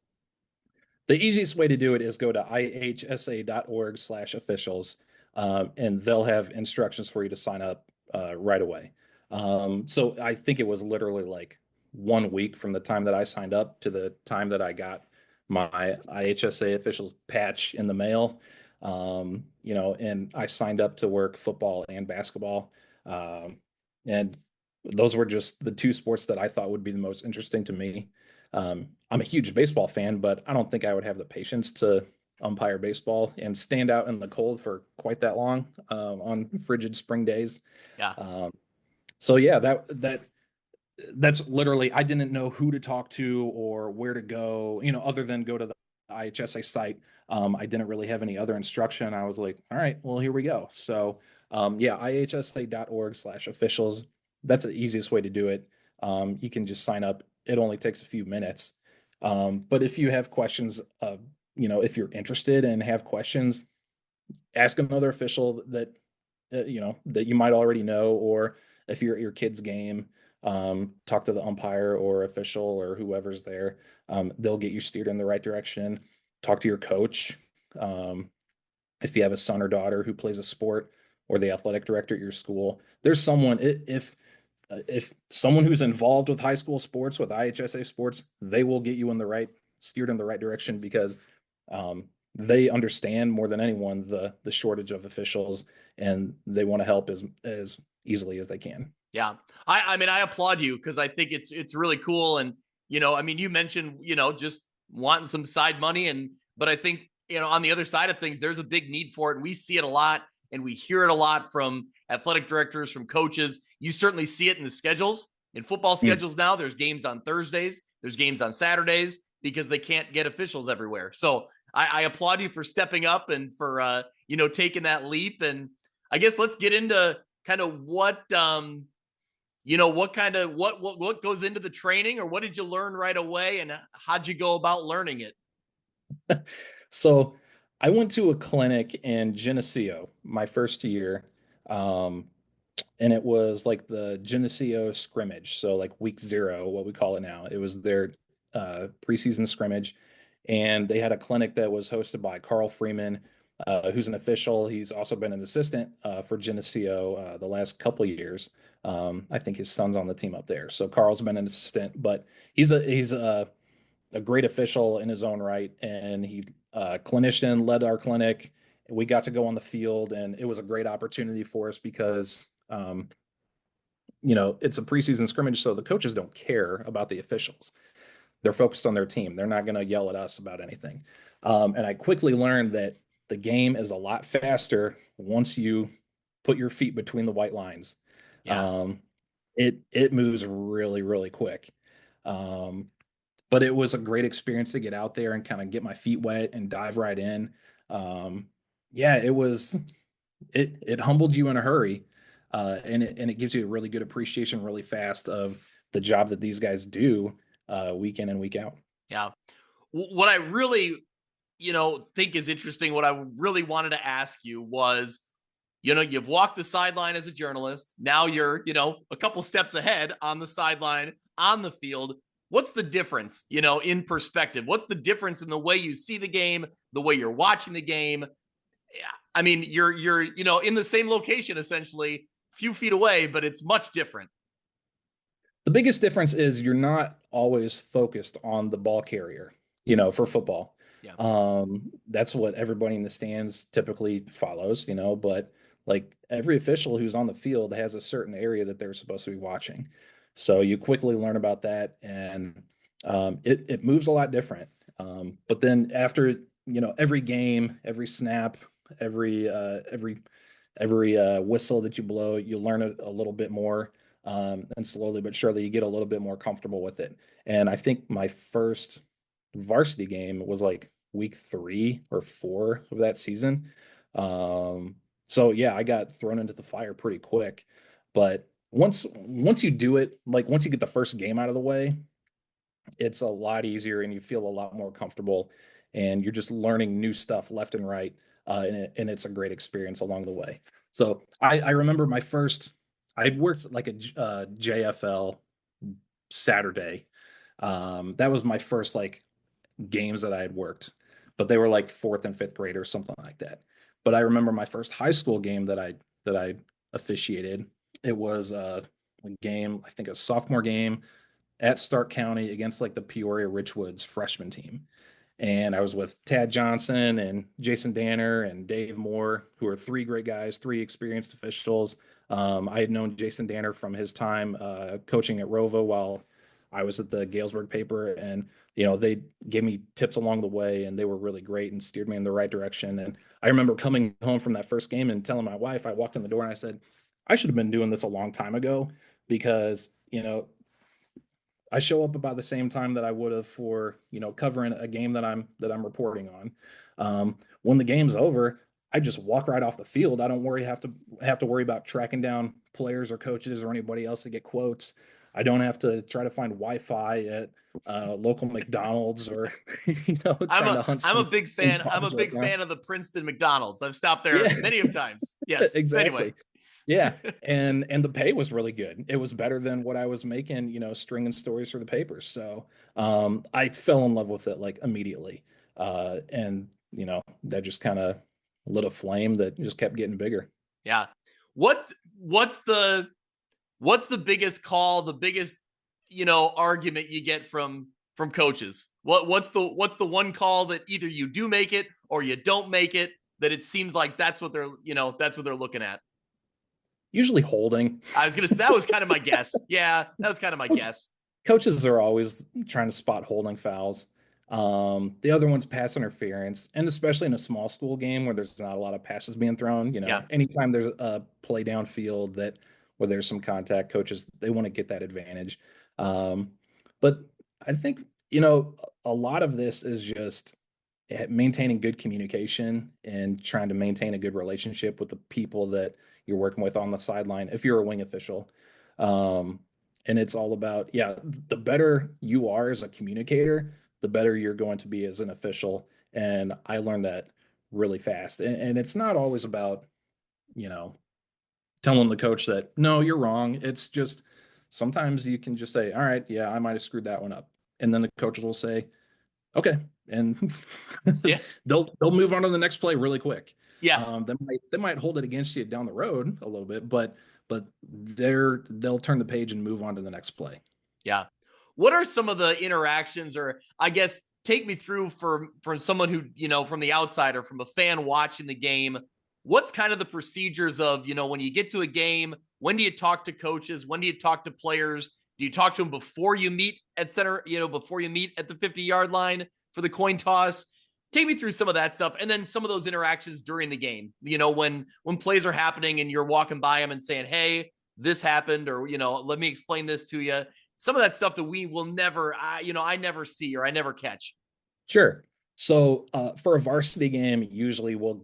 The easiest way to do it is go to ihsa.org/officials, and they'll have instructions for you to sign up right away. So I think it was literally like 1 week from the time that I signed up to the time that I got my IHSA officials patch in the mail. And I signed up to work football and basketball. And those were just the two sports that I thought would be the most interesting to me. I'm a huge baseball fan, but I don't think I would have the patience to umpire baseball and stand out in the cold for quite that long on frigid spring days. Yeah. Um, so yeah, that's literally, I didn't know who to talk to or where to go, other than go to the IHSA site. I didn't really have any other instruction. I was like, all right, well, here we go. So yeah, ihsa.org/officials. That's the easiest way to do it. You can just sign up. It only takes a few minutes. But if you have questions, if you're interested and have questions, ask another official that you might already know, or if you're at your kid's game, talk to the umpire or official or whoever's there. They'll get you steered in the right direction. Talk to your coach. If you have a son or daughter who plays a sport, or the athletic director at your school, there's someone, if someone who's involved with high school sports, with IHSA sports, they will get you steered in the right direction, because they understand more than anyone the shortage of officials, and they want to help as easily as they can. Yeah. I mean, I applaud you, because I think it's really cool. And, I mean, you mentioned, just wanting some side money, but I think, on the other side of things, there's a big need for it. And we see it a lot, and we hear it a lot from athletic directors, from coaches. You certainly see it in the schedules, in football schedules now. There's games on Thursdays, there's games on Saturdays, because they can't get officials everywhere. So I applaud you for stepping up and for, taking that leap. And I guess let's get into kind of what what goes into the training, or what did you learn right away, and how'd you go about learning it? So I went to a clinic in Geneseo my first year. Um, and it was like the Geneseo scrimmage. So like week 0, what we call it now. It was their preseason scrimmage, and they had a clinic that was hosted by Carl Freeman, who's an official. He's also been an assistant for Geneseo the last couple of years. I think his son's on the team up there. So Carl's been an assistant, but he's a great official in his own right, and he clinician, led our clinic. We got to go on the field, and it was a great opportunity for us because it's a preseason scrimmage, so the coaches don't care about the officials. They're focused on their team. They're not going to yell at us about anything. And I quickly learned that the game is a lot faster once you put your feet between the white lines. Yeah. It moves really, really quick. But it was a great experience to get out there and kind of get my feet wet and dive right in. Yeah, it humbled you in a hurry, and it gives you a really good appreciation really fast of the job that these guys do week in and week out. Yeah. What I really, think is interesting, what I really wanted to ask you was, you've walked the sideline as a journalist. Now you're, a couple steps ahead on the sideline, on the field. What's the difference, in perspective? What's the difference in the way you see the game, the way you're watching the game? I mean, you're in the same location, essentially, a few feet away, but it's much different. The biggest difference is you're not always focused on the ball carrier, for football. Yeah. That's what everybody in the stands typically follows, but like every official who's on the field has a certain area that they're supposed to be watching. So you quickly learn about that, and it moves a lot different. But then after, every game, every snap, every whistle that you blow, you learn it a little bit more. And slowly but surely you get a little bit more comfortable with it. And I think my first varsity game was like week 3 or 4 of that season. So yeah, I got thrown into the fire pretty quick. But once you do it, like once you get the first game out of the way, it's a lot easier and you feel a lot more comfortable, and you're just learning new stuff left and right. And it's a great experience along the way. So I remember I'd worked like a JFL Saturday. That was my first like games that I had worked, but they were like 4th and 5th grade or something like that. But I remember my first high school game that I officiated. It was a game, I think a sophomore game at Stark County against like the Peoria Richwoods freshman team. And I was with Tad Johnson and Jason Danner and Dave Moore, who are 3 great guys, 3 experienced officials. I had known Jason Danner from his time coaching at Rovo while I was at the Galesburg paper, and they gave me tips along the way, and they were really great and steered me in the right direction. And I remember coming home from that first game and telling my wife, I walked in the door and I said, I should have been doing this a long time ago, because I show up about the same time that I would have for covering a game that I'm reporting on. When the game's over, I just walk right off the field. I don't have to worry about tracking down players or coaches or anybody else to get quotes. I don't have to try to find Wi-Fi at local McDonald's, or trying to hunt I'm a some big some fan. I'm a cars right big now. fan of the Princeton McDonald's. I've stopped there Yeah, many of times. Yes. Anyway. exactly. Yeah, and the pay was really good. It was better than what I was making, stringing stories for the papers. So I fell in love with it like immediately, and that just kind of lit a flame that just kept getting bigger. Yeah. What's the biggest call, the biggest, argument you get from coaches? What's the one call that either you do make it or you don't make it, that it seems like that's what they're looking at? Usually holding. I was gonna say that was kind of my guess. Yeah, that was kind of my guess. Coaches are always trying to spot holding fouls. The other one's pass interference, and especially in a small school game where there's not a lot of passes being thrown. Yeah. Anytime there's a play downfield where there's some contact, coaches, they want to get that advantage. But I think a lot of this is just maintaining good communication and trying to maintain a good relationship with the people that you're working with on the sideline if you're a wing official. Um, and it's all about, yeah, the better you are as a communicator, the better you're going to be as an official. And I learned that really fast. And it's not always about, you know, telling the coach that, no, you're wrong. It's just sometimes you can just say, all right, yeah, I might have screwed that one up. And then the coaches will say, okay, and Yeah. they'll move on to the next play really quick. Yeah. They might hold it against you down the road a little bit, but they'll turn the page and move on to the next play. Yeah. What are some of the interactions, or I guess take me through from someone who, from the outside or from a fan watching the game, what's kind of the procedures of, when you get to a game, when do you talk to coaches? When do you talk to players? Do you talk to them before you meet at center, before you meet at the 50-yard line for the coin toss? Take me through some of that stuff. And then some of those interactions during the game, when plays are happening and you're walking by them and saying, hey, this happened, or, let me explain this to you. Some of that stuff that we will never, I never see or I never catch. Sure. So for a varsity game, usually we'll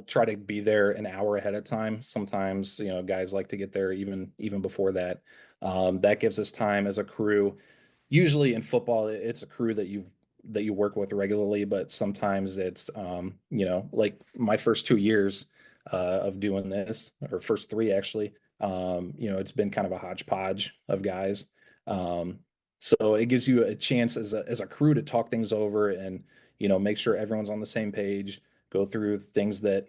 try to be there an hour ahead of time. Sometimes, guys like to get there even before that. That gives us time as a crew. Usually in football, it's a crew that you work with regularly, but sometimes it's like my first 2 years of doing this, or first three actually. It's been kind of a hodgepodge of guys. So it gives you a chance as a crew to talk things over and make sure everyone's on the same page, go through things that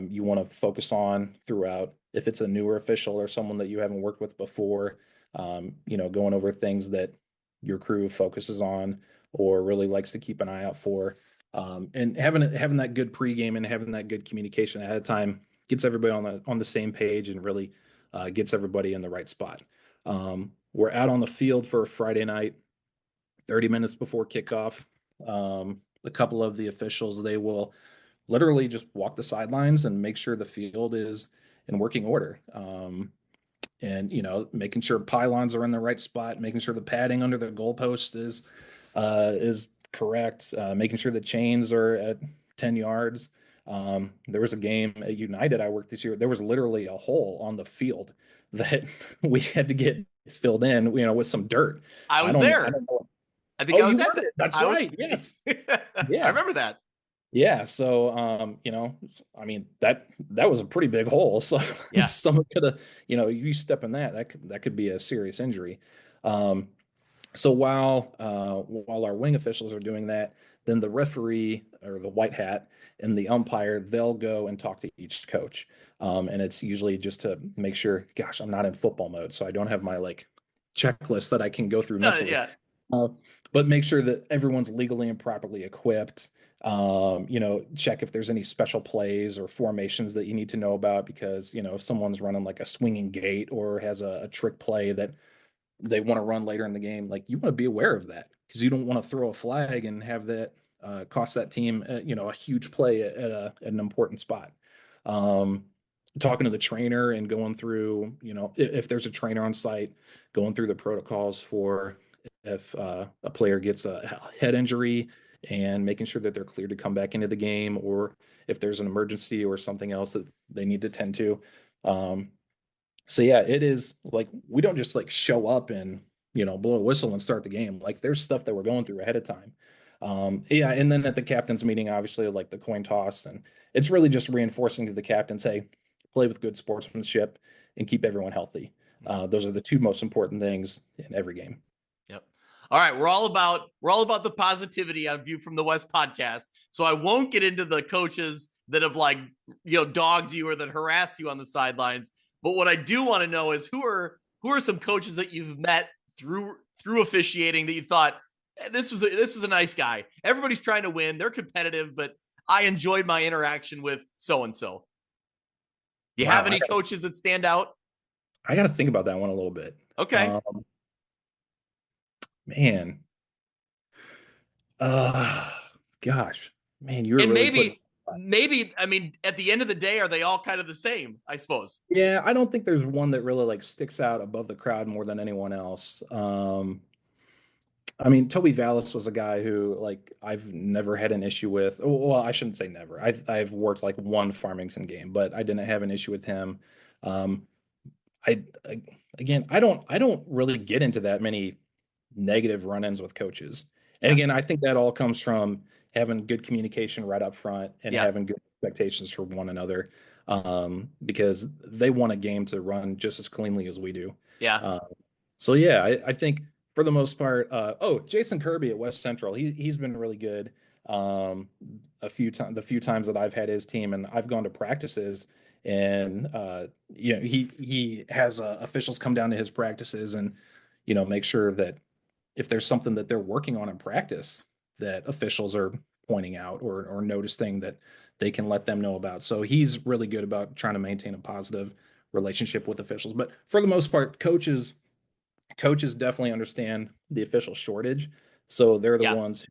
you want to focus on throughout. If it's a newer official or someone that you haven't worked with before, going over things that your crew focuses on or really likes to keep an eye out for. And having that good pregame and having that good communication ahead of time gets everybody on the same page and really gets everybody in the right spot. We're out on the field for a Friday night, 30 minutes before kickoff. A couple of the officials, they will literally just walk the sidelines and make sure the field is in working order. And making sure pylons are in the right spot, making sure the padding under the goalpost is correct, making sure the chains are at 10 yards. There was a game at United I worked this year. There was literally a hole on the field that we had to get filled in, with some dirt. I was I there. don't know. I think Oh, I was you at were that. there. That's right. Yes. I Yeah. remember that. Yeah. So, I mean, that was a pretty big hole. So Yeah. someone could have, if you step in that could be a serious injury. So while our wing officials are doing that, then the referee or the white hat and the umpire, they'll go and talk to each coach. And it's usually just to make sure, gosh, I'm not in football mode, so I don't have my checklist that I can go through mentally. Yeah. But make sure that everyone's legally and properly equipped. Check if there's any special plays or formations that you need to know about, because if someone's running like a swinging gate or has a trick play that they want to run later in the game, like you want to be aware of that because you don't want to throw a flag and have that cost that team, a huge play at an important spot. Um, Talking to the trainer and going through, if there's a trainer on site, going through the protocols for if a player gets a head injury and making sure that they're cleared to come back into the game, or if there's an emergency or something else that they need to tend to. Um, so yeah, it is like we don't just like show up and blow a whistle and start the game. Like there's stuff that we're going through ahead of time. Yeah, and then at the captain's meeting, obviously, like the coin toss, and it's really just reinforcing to the captains, hey, play with good sportsmanship and keep everyone healthy. Those are the two most important things in every game. Yep. All right, we're all about the positivity on View from the West podcast. So I won't get into the coaches that have dogged you or that harassed you on the sidelines. But what I do want to know is who are some coaches that you've met through officiating that you thought this was a nice guy. Everybody's trying to win. They're competitive, but I enjoyed my interaction with so and so. Do you have any coaches that stand out? I got to think about that one a little bit. Okay. Man. Gosh, man, you're And really putting. maybe, I mean, at the end of the day, are they all kind of the same, I suppose? Yeah, I don't think there's one that really like sticks out above the crowd more than anyone else. I mean, Toby Vallis was a guy who like I've never had an issue with. Well, I shouldn't say never. I've worked like one Farmington game, but I didn't have an issue with him. Um, I again, I don't really get into that many negative run-ins with coaches. And again, I think that all comes from having good communication right up front and having good expectations for one another, because they want a game to run just as cleanly as we do. Yeah. So yeah, I think for the most part, Jason Kirby at West Central, he's been really good. The few times that I've had his team and I've gone to practices, and he has officials come down to his practices and make sure that if there's something that they're working on in practice that officials are pointing out or noticing that they can let them know about. So he's really good about trying to maintain a positive relationship with officials. But for the most part, coaches definitely understand the official shortage. So they're the ones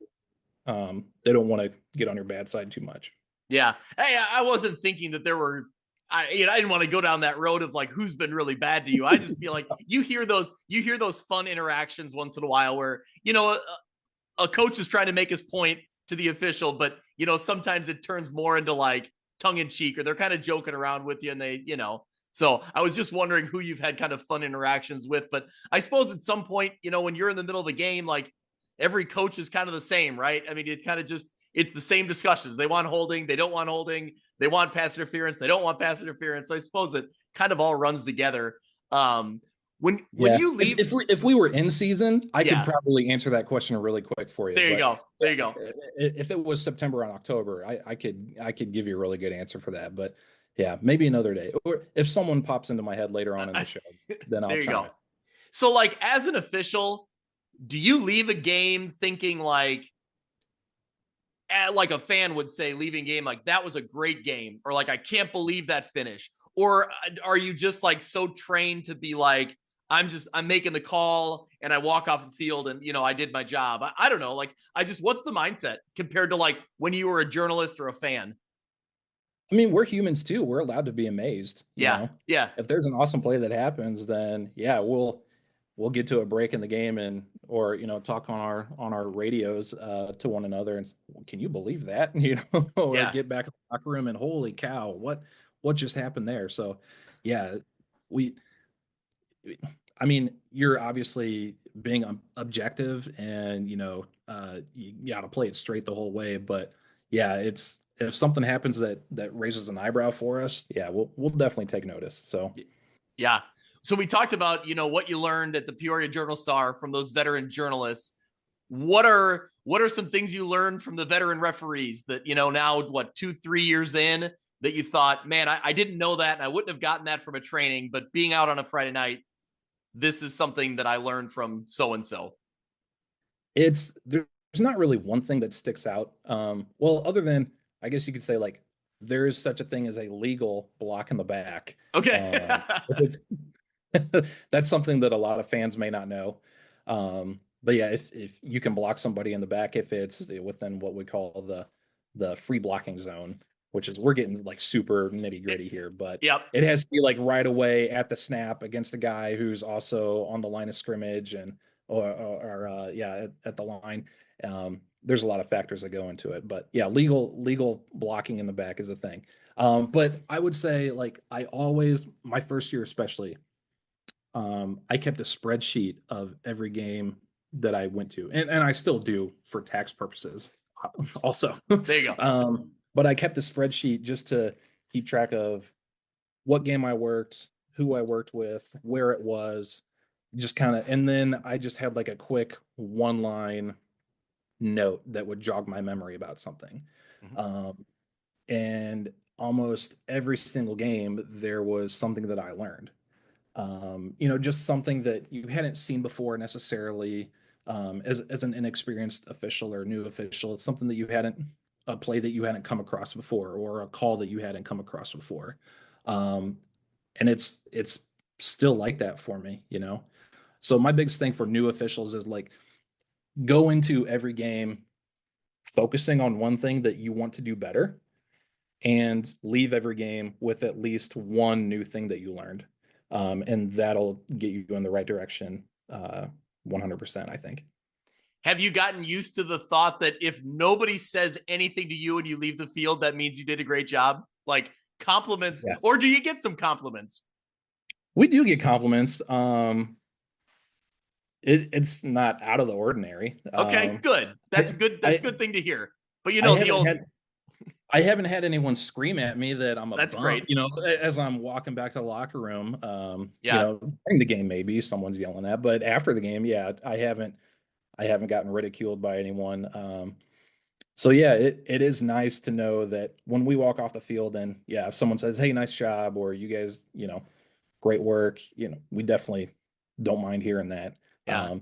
who they don't want to get on your bad side too much. Yeah. Hey, I wasn't thinking that there were I didn't want to go down that road of like who's been really bad to you. I just feel like you hear those fun interactions once in a while where a coach is trying to make his point to the official, but sometimes it turns more into like tongue in cheek, or they're kind of joking around with you, and they So I was just wondering who you've had kind of fun interactions with, but I suppose at some point when you're in the middle of a game, like every coach is kind of the same, right? I mean, it kind of just it's the same discussions. They want holding, they don't want holding, they want pass interference, they don't want pass interference. So I suppose it kind of all runs together. When you leave, if we were in season, I could probably answer that question really quick for you. There you go. If it was September and October, I could give you a really good answer for that. But yeah, maybe another day. Or if someone pops into my head later on in the show, then I'll chime in. So like as an official, do you leave a game thinking like a fan would say leaving game like that was a great game, or like I can't believe that finish, or are you just like so trained to be like I'm making the call and I walk off the field and I did my job? I don't know, like what's the mindset compared to like when you were a journalist or a fan? I mean, we're humans too. We're allowed to be amazed. Yeah. If there's an awesome play that happens, then yeah, we'll get to a break in the game or talk on our radios to one another and can you believe that? Or get back in the locker room and holy cow, what just happened there? So yeah, I mean, you're obviously being objective and you got to play it straight the whole way, but yeah, it's if something happens that raises an eyebrow for us, yeah, we'll definitely take notice. So yeah. So we talked about, what you learned at the Peoria Journal-Star from those veteran journalists. What are some things you learned from the veteran referees that, now 2-3 years in that you thought, man, I didn't know that and I wouldn't have gotten that from a training, but being out on a Friday night, this is something that I learned from so-and-so. There's not really one thing that sticks out. Well, other than I guess you could say like there is such a thing as a legal block in the back. Okay. That's something that a lot of fans may not know. But yeah, if you can block somebody in the back, if it's within what we call the free blocking zone, which is we're getting like super nitty gritty here, but Yep. it has to be like right away at the snap against a guy who's also on the line of scrimmage and or yeah at the line. There's a lot of factors that go into it, but yeah, legal blocking in the back is a thing. But I would say like I always my first year especially I kept a spreadsheet of every game that I went to, and I still do for tax purposes, also. There you go. But I kept a spreadsheet just to keep track of what game I worked, who I worked with, where it was, just kind of, and then I just had like a quick one line note that would jog my memory about something. Mhm. And almost every single game, there was something that I learned. Just something that you hadn't seen before necessarily, as an inexperienced official or new official. It's something that you hadn't a play that you hadn't come across before, or a call that you hadn't come across before. Um, and it's still like that for me. So my biggest thing for new officials is like go into every game focusing on one thing that you want to do better and leave every game with at least one new thing that you learned. And that'll get you in the right direction 100%, I think. Have you gotten used to the thought that if nobody says anything to you and you leave the field, that means you did a great job? Like compliments, Yes. or do you get some compliments? We do get compliments. It's not out of the ordinary. Okay, good. That's good. That's a good thing to hear. But I the haven't old, had I haven't had anyone scream at me that I'm a that's bum, great. as I'm walking back to the locker room. Yeah. During the game, maybe someone's yelling at, but after the game, yeah, I haven't gotten ridiculed by anyone. So yeah, it is nice to know that when we walk off the field and yeah, if someone says, "Hey, nice job," or "You guys, great work," we definitely don't mind hearing that. Yeah.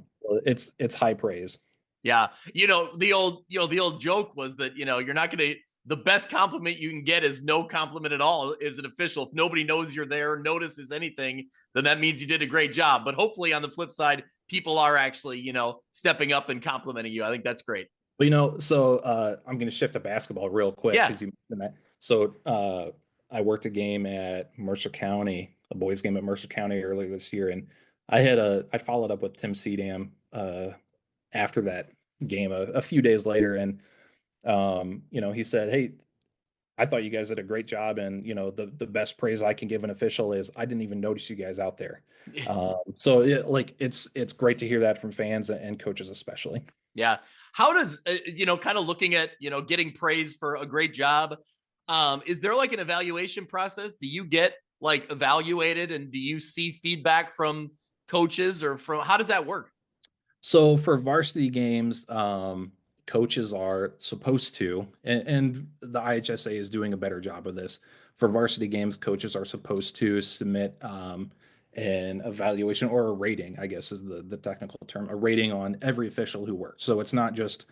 It's high praise. Yeah. The old joke was that, you're not going to, the best compliment you can get is no compliment at all as an official. If nobody knows you're there, notices anything, then that means you did a great job. But hopefully on the flip side, people are actually, stepping up and complimenting you. I think that's great. But so I'm going to shift to basketball real quick Yeah. because you mentioned that. So I worked a game at Mercer County, a boys game at Mercer County earlier this year, and I followed up with Tim Sedam after that game a few days later, and he said, "Hey, I thought you guys did a great job, and the best praise I can give an official is I didn't even notice you guys out there." So it's great to hear that from fans and coaches especially. Yeah. How does, kind of looking at, getting praise for a great job, is there like an evaluation process? Do you get like evaluated and do you see feedback from coaches or how does that work? So for varsity games, coaches are supposed to, and the IHSA is doing a better job of this. For varsity games, coaches are supposed to submit an evaluation or a rating, I guess is the technical term, a rating on every official who works. So it's not just,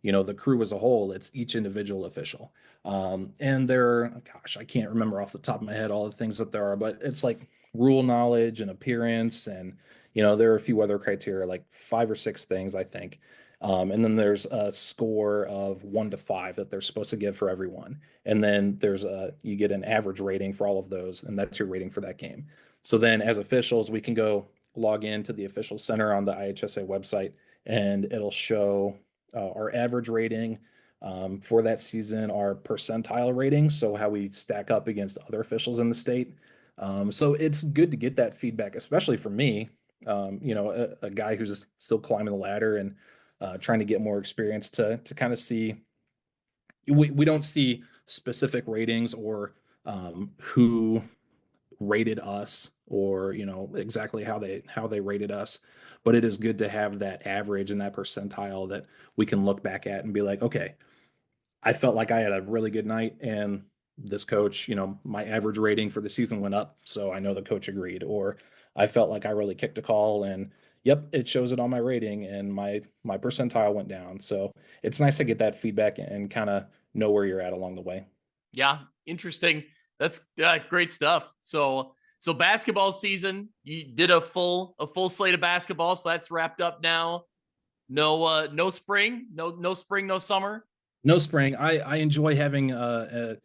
the crew as a whole, it's each individual official. And gosh, I can't remember off the top of my head all the things that there are, but it's like rule knowledge and appearance and there are a few other criteria, like 5 or 6 things, I think. And then there's a score of 1 to 5 that they're supposed to give for everyone. And then you get an average rating for all of those, and that's your rating for that game. So then as officials, we can go log into the official center on the IHSA website, and it'll show our average rating for that season, our percentile rating, so how we stack up against other officials in the state. So it's good to get that feedback, especially for me, a guy who's still climbing the ladder and trying to get more experience to kind of see. We don't see specific ratings or who rated us or exactly how they rated us, but it is good to have that average and that percentile that we can look back at and be like, okay, I felt like I had a really good night, and this coach, my average rating for the season went up, so I know the coach agreed. Or I felt like I really kicked a call, and yep, it shows it on my rating, and my percentile went down. So it's nice to get that feedback and kind of know where you're at along the way. Yeah. Interesting. That's great stuff. So So basketball season, you did a full slate of basketball, so that's wrapped up now. No spring, no spring, no summer. No spring. I enjoy having a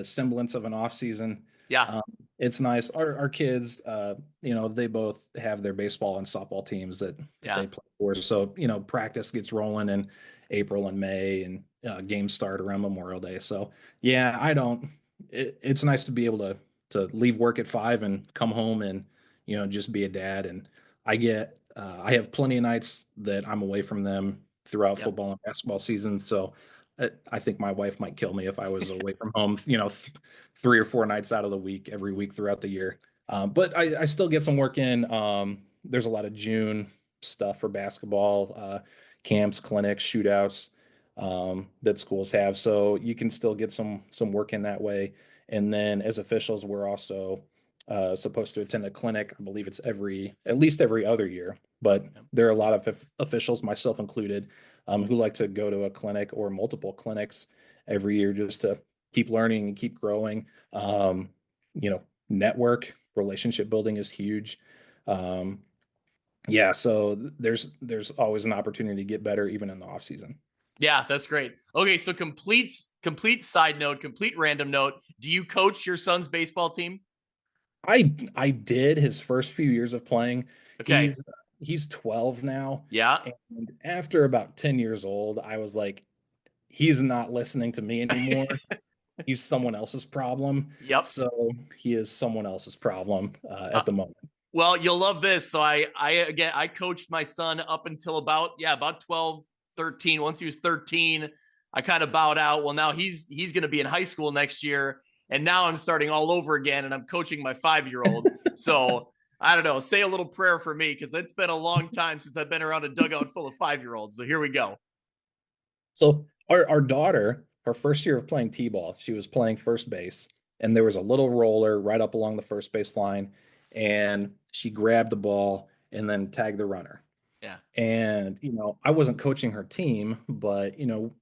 semblance of an off season. Yeah, Um, it's nice. Our kids, they both have their baseball and softball teams that yeah, they play for. So, practice gets rolling in April and May, and games start around Memorial Day. So, yeah, I don't. It's nice to be able to leave work at 5 and come home and just be a dad. And I have plenty of nights that I'm away from them throughout yep. football and basketball season. So I think my wife might kill me if I was away from home, 3 or 4 nights out of the week, every week throughout the year. But I still get some work in. There's a lot of June stuff for basketball, camps, clinics, shootouts that schools have. So you can still get some work in that way. And then as officials, we're also supposed to attend a clinic. I believe it's at least every other year. But Yep. there are a lot of officials, myself included, who like to go to a clinic or multiple clinics every year just to keep learning and keep growing. Network relationship building is huge. Um, yeah, so there's always an opportunity to get better even in the off season. Yeah, that's great. Okay, so complete side note, complete random note. Do you coach your son's baseball team? I did his first few years of playing. Okay. He's 12 now, Yeah. and after about 10 years old, I was like, he's not listening to me anymore. He's someone else's problem. Yep. So he is someone else's problem Uh, at the moment. well, you'll love this. So I coached my son up until about 12, 13. Once he was 13, I kind of bowed out. Well, now he's going to be in high school next year, and now I'm starting all over again, and I'm coaching my 5-year-old. So I don't know. Say a little prayer for me because it's been a long time since I've been around a dugout full of 5-year-olds. So here we go. So our daughter, her first year of playing t-ball, she was playing first base, and there was a little roller right up along the first base line, and she grabbed the ball and then tagged the runner. Yeah. And I wasn't coaching her team, but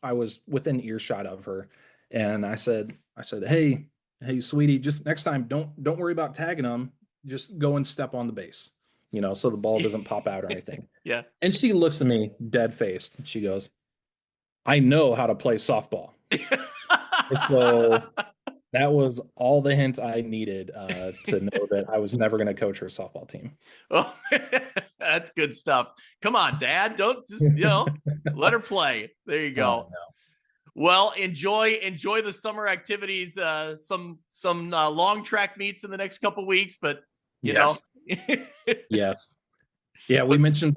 I was within earshot of her, and I said, hey, sweetie, just next time, don't worry about tagging them. Just go and step on the base, so the ball doesn't pop out or anything. Yeah. And she looks at me dead faced. She goes, I know how to play softball. So that was all the hint I needed to know that I was never going to coach her softball team. Oh, that's good stuff. Come on, Dad. Don't just let her play. There you Oh, go. no. Well, enjoy the summer activities. Some long track meets in the next couple weeks, but you know, Yes. Yes. Yeah, we but mentioned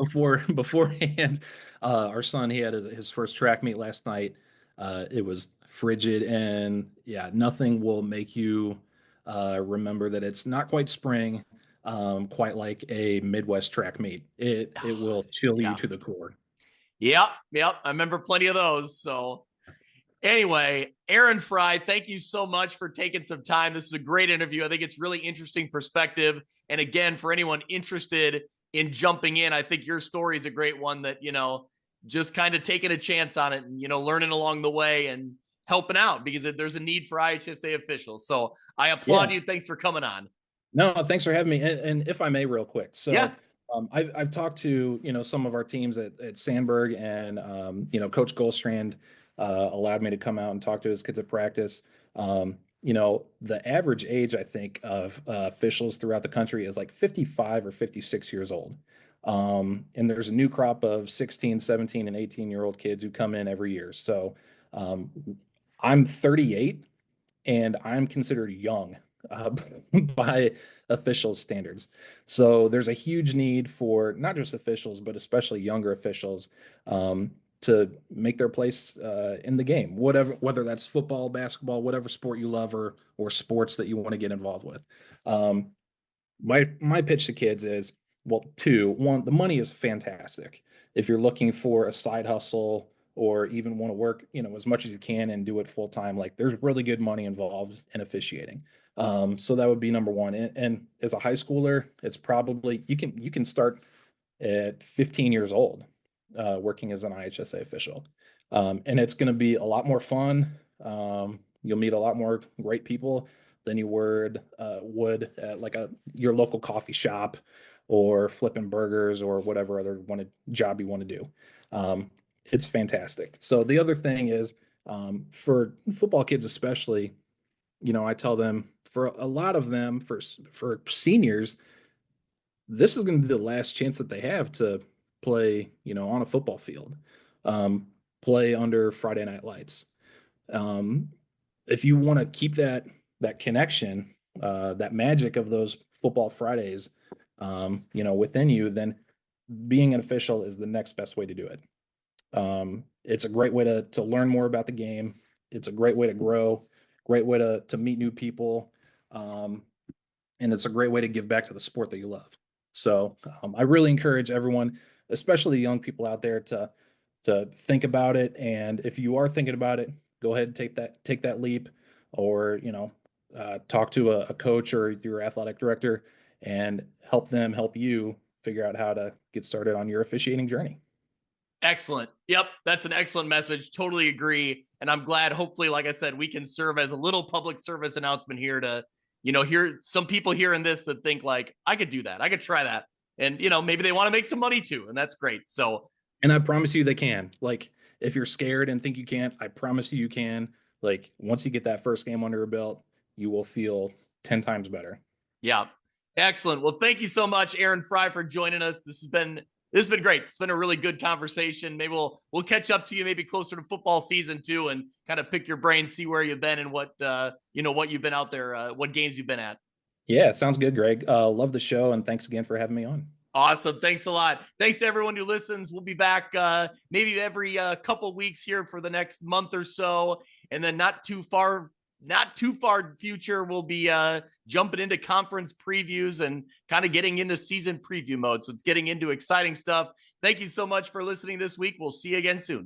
beforehand, our son, he had his first track meet last night. It was frigid, and yeah, nothing will make you remember that it's not quite spring, quite like a Midwest track meet. It will chill you yeah, to the core. yep. I remember plenty of those. So anyway, Aaron Frey, thank you so much for taking some time. This is a great interview. I think it's really interesting perspective. And again, for anyone interested in jumping in, I think your story is a great one that, just kind of taking a chance on it and, learning along the way and helping out because there's a need for IHSA officials. So I applaud Yeah. you. Thanks for coming on. No, thanks for having me. And if I may, real quick, Yeah. so I've talked to some of our teams at Sandberg, and Coach Goldstrand allowed me to come out and talk to his kids at practice. The average age, I think, of officials throughout the country is like 55 or 56 years old. And there's a new crop of 16, 17, and 18-year-old kids who come in every year. So um, I'm 38 and I'm considered young uh, by official standards. So there's a huge need for not just officials, but especially younger officials to make their place in the game, whether that's football, basketball, whatever sport you love, or sports that you want to get involved with. Um, my pitch to kids is, well, one, the money is fantastic. If you're looking for a side hustle or even want to work, as much as you can and do it full time, like there's really good money involved in officiating. So that would be number one. And as a high schooler, it's probably you can start at 15 years old working as an IHSA official, and it's going to be a lot more fun. You'll meet a lot more great people. than you would at like your local coffee shop or flipping burgers or whatever other job you want to do. It's fantastic. So the other thing is, for football kids especially, I tell them, for a lot of them, for seniors, this is going to be the last chance that they have to play, on a football field, play under Friday night lights. Um, if you want to keep that connection, that magic of those football Fridays, within you, then being an official is the next best way to do it. It's a great way to learn more about the game. It's a great way to grow, great way to meet new people. And it's a great way to give back to the sport that you love. So I really encourage everyone, especially young people out there, to think about it. And if you are thinking about it, go ahead and take that leap, or talk to a coach or your athletic director and help them help you figure out how to get started on your officiating journey. Excellent. Yep. That's an excellent message. Totally agree. And I'm glad, hopefully, like I said, we can serve as a little public service announcement here to, hear some people hearing this that think like, I could do that. I could try that. And, maybe they want to make some money too. And that's great. So, and I promise you they can. Like, if you're scared and think you can't, I promise you can. Like, once you get that first game under your belt, you will feel 10 times better. Yeah. Excellent. Well, thank you so much, Aaron Frey, for joining us. This has been great. It's been a really good conversation. Maybe we'll catch up to you maybe closer to football season too, and kind of pick your brain, see where you've been and what you've been out there, what games you've been at. Yeah, sounds good, Greg. Love the show, and thanks again for having me on. Awesome. Thanks a lot. Thanks to everyone who listens. We'll be back maybe every couple weeks here for the next month or so, and then not too far future, we'll be jumping into conference previews and kind of getting into season preview mode. So it's getting into exciting stuff. Thank you so much for listening this week. We'll see you again soon.